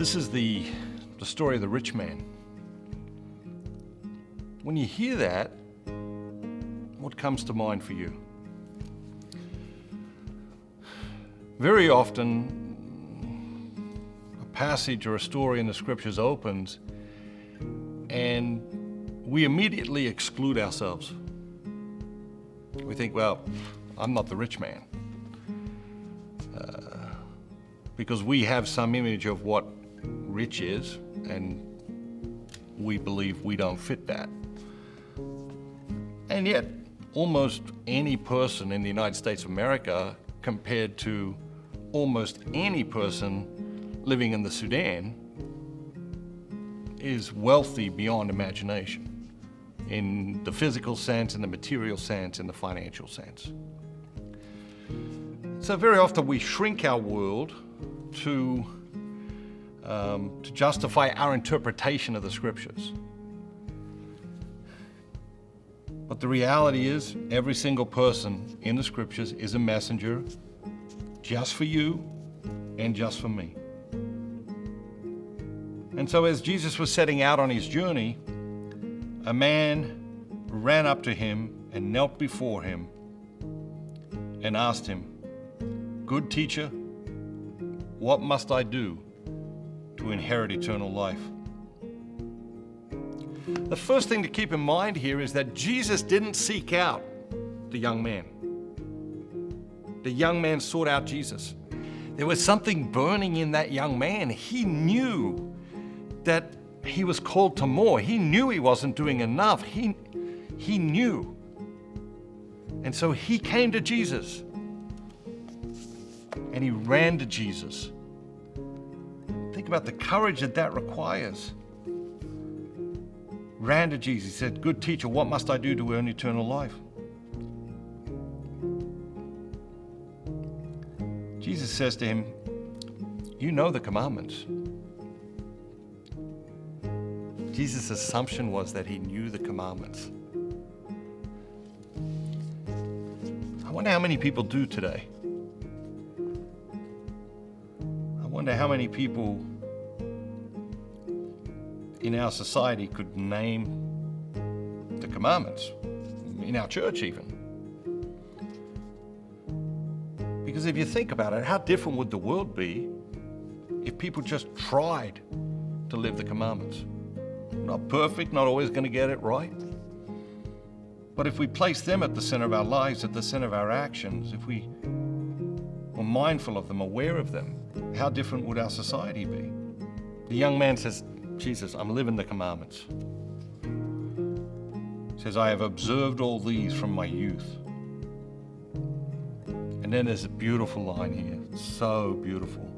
This is the story of the rich man. When you hear that, what comes to mind for you? Very often, a passage or a story in the scriptures opens and we immediately exclude ourselves. We think, well, I'm not the rich man. Because we have some image of what rich is, and we believe we don't fit that. And yet, almost any person in the United States of America, compared to almost any person living in the Sudan, is wealthy beyond imagination, in the physical sense, in the material sense, in the financial sense. So very often we shrink our world to justify our interpretation of the scriptures. But the reality is, every single person in the scriptures is a messenger just for you and just for me. And so as Jesus was setting out on his journey, a man ran up to him and knelt before him and asked him, "Good teacher, what must I do to inherit eternal life?" The first thing to keep in mind here is that Jesus didn't seek out the young man. The young man sought out Jesus. There was something burning in that young man. He knew that he was called to more. He knew he wasn't doing enough. He knew. And so he came to Jesus. And he ran to Jesus. Think about the courage that requires. Ran to Jesus. He said, "Good teacher, what must I do to earn eternal life?" Jesus says to him, "You know the commandments." Jesus' assumption was that he knew the commandments. I wonder how many people do today. I wonder how many people in our society could name the commandments, in our church even. Because if you think about it, how different would the world be if people just tried to live the commandments? Not perfect, not always going to get it right. But if we place them at the center of our lives, at the center of our actions, if we were mindful of them, aware of them, how different would our society be? The young man says, "Jesus, I'm living the commandments." He says, "I have observed all these from my youth." And then there's a beautiful line here, so beautiful.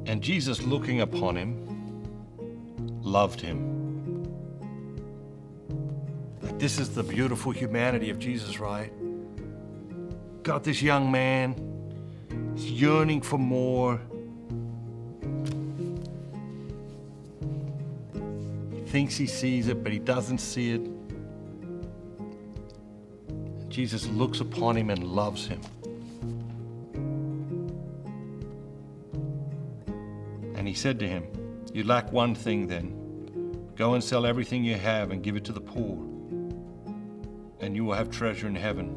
"And Jesus, looking upon him, loved him." Like, this is the beautiful humanity of Jesus, right? Got this young man, he's yearning for more. He thinks he sees it, but he doesn't see it. Jesus looks upon him and loves him. And he said to him, "You lack one thing then. Go and sell everything you have and give it to the poor, and you will have treasure in heaven.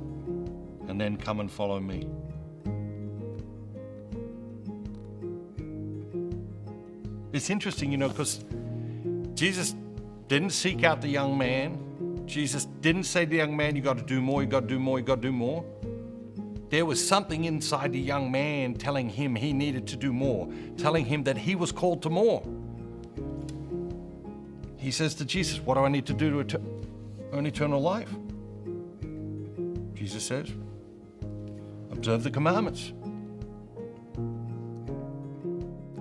And then come and follow me." It's interesting, because Jesus didn't seek out the young man. Jesus didn't say to the young man, "You got to do more, you got to do more, you got to do more." There was something inside the young man telling him he needed to do more, telling him that he was called to more. He says to Jesus, "What do I need to do to earn eternal life?" Jesus says, "Observe the commandments."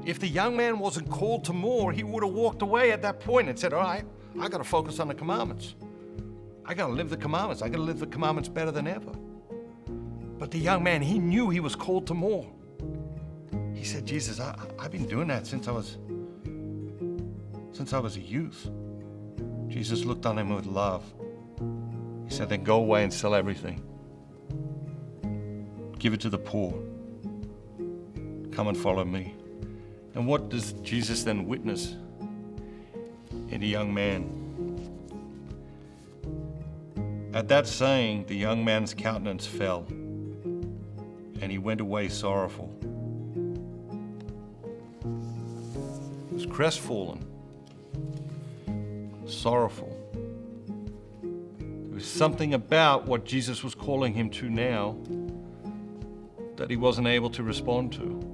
If the young man wasn't called to more, he would have walked away at that point and said, "All right, I got to focus on the commandments. I got to live the commandments. I got to live the commandments better than ever." But the young man, he knew he was called to more. He said, "Jesus, I've been doing that since I was a youth." Jesus looked on him with love. He said, "Then go away and sell everything. Give it to the poor. Come and follow me." And what does Jesus then witness in a young man? At that saying, the young man's countenance fell, and he went away sorrowful. He was crestfallen, sorrowful. There was something about what Jesus was calling him to now that he wasn't able to respond to.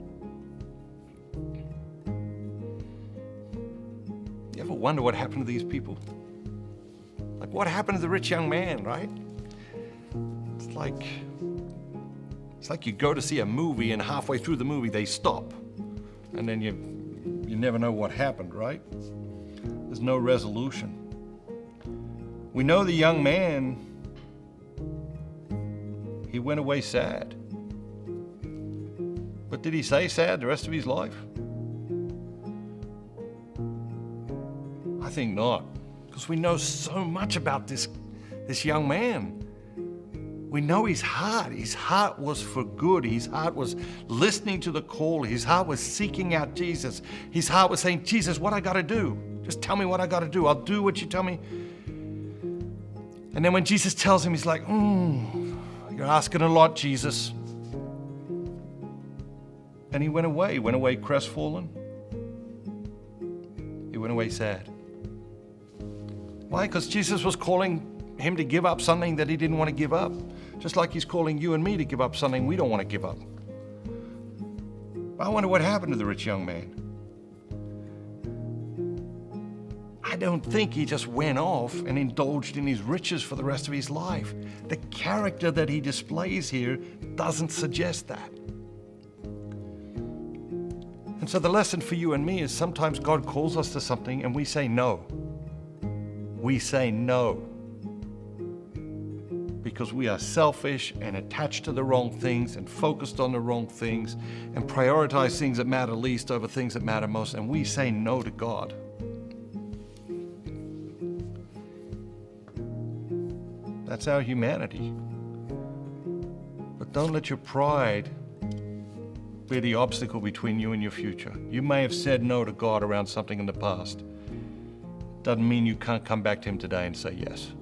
You ever wonder what happened to these people? Like, what happened to the rich young man, right? It's like you go to see a movie and halfway through the movie they stop. And then you never know what happened, right? There's no resolution. We know the young man, he went away sad. But did he stay sad the rest of his life? I think not. Because we know so much about this young man. We know his heart. His heart was for good. His heart was listening to the call. His heart was seeking out Jesus. His heart was saying, Jesus, what I got to do? Just tell me what I got to do. I'll do what you tell me. And then when Jesus tells him, he's like, you're asking a lot, Jesus. And he went away crestfallen. He went away sad. Why? Because Jesus was calling him to give up something that he didn't want to give up. Just like he's calling you and me to give up something we don't want to give up. I wonder what happened to the rich young man. I don't think he just went off and indulged in his riches for the rest of his life. The character that he displays here doesn't suggest that. And so the lesson for you and me is sometimes God calls us to something and we say no. We say no because we are selfish and attached to the wrong things and focused on the wrong things and prioritize things that matter least over things that matter most, and we say no to God. That's our humanity. But don't let your pride be the obstacle between you and your future. You may have said no to God around something in the past. Doesn't mean you can't come back to Him today and say yes.